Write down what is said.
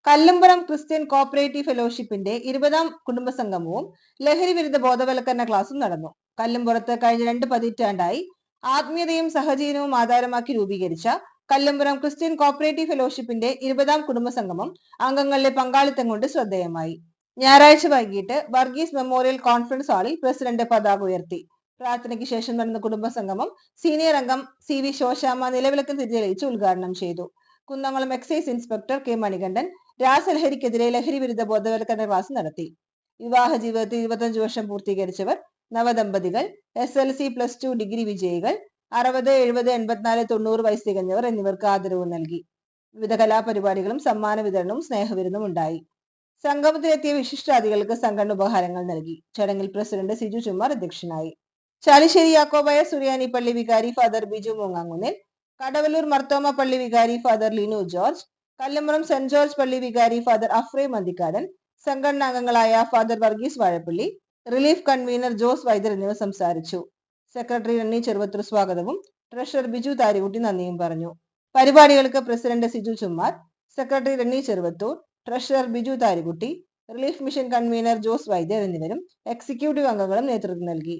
Kallumpuram Christian cooperative ഫെലോഷിപ്പിന്റെ 20ാം കുടുംബസംഗമവും ലഹരി വിരുദ്ധ ബോധവൽക്കരണ ക്ലാസും നടന്നു. കല്ലുംപുറത്ത് കഴിഞ്ഞ 2 പതിറ്റാണ്ടായി ആത്മീയതയും സഹജീവനവും ആധാരമാക്കി രൂപീകരിച്ച കല്ലുംപുറം ക്രിസ്ത്യൻ കോപ്പറേറ്റീവ് ഫെലോഷിപ്പിന്റെ 20ാം കുടുംബസംഗമം അംഗങ്ങളുടെ പങ്കാളിത്തം കൊണ്ട് ശ്രദ്ധേയമായി. ഞായറാഴ്ച വൈകിട്ട് വർഗീസ് മെമ്മോറിയൽ കോൺഫറൻസ് ഹാളിൽ പ്രസിഡന്റ് പതാക ഉയർത്തി. പ്രാർത്ഥനയ്ക്ക് ശേഷം നടന്ന കുടുംബസംഗമം സീനിയർ അംഗം CV ശോശാമ്മ നിലവിളക്ക് തിരിതെളിയിച്ച് ഉദ്ഘാടനം ചെയ്തു. Kunnamkulam excise inspector K Manikandan രാസലഹരിക്കെതിരെ ലഹരി വിരുദ്ധ ബോധവൽക്കരണ ക്ലാസ് നടത്തി. വിവാഹ ജീവിതത്തിൽ 25 വർഷം പൂർത്തീകരിച്ചവർ, നവദമ്പതികൾ, SLC+2 ഡിഗ്രി വിജയികൾ, 60, 70, 84, 90 വയസ്സ് തികഞ്ഞവർ എന്നിവർക്ക് ആദരവ് നൽകി. വിവിധ കലാപരിപാടികളും സമ്മാന വിതരണവും സ്നേഹവിരുന്നും ഉണ്ടായി. സംഗമത്തിലെത്തിയ വിശിഷ്ടാതിഥികൾക്ക് സംഘടന ഉപഹാരങ്ങൾ നൽകി. ചടങ്ങിൽ പ്രസിഡന്റ് സിജു ചുമ്മാർ അധ്യക്ഷനായി. ചാലിശ്ശേരി യാക്കോബായ സുറിയാനി പള്ളി വികാരി ഫാദർ ബിജു മൂങ്ങാങ്ങുന്നിൽ, കടവല്ലൂർ മർത്തോമ പള്ളി വികാരി father Linu George, Kallumpuram saint George പള്ളി വികാരി ഫാദർ അഫ്രേ മന്തിക്കാടൻ, സംഘടനാംഗങ്ങളായ father Varghese Vazhappally, relief convener Jose Vaidyar എന്നിവർ സംസാരിച്ചു. സെക്രട്ടറി റണ്ണി ചെറുവത്തൂർ സ്വാഗതവും ട്രഷറർ ബിജു താരികുട്ടി നന്ദിയും പറഞ്ഞു. പരിപാടികൾക്ക് president Siju Chummar, secretary Renny Cheruvathur, treasurer Biju Tharikutty, relief mission convener Jose Vaidyar എന്നിവരും എക്സിക്യൂട്ടീവ് അംഗങ്ങളും നേതൃത്വം നൽകി.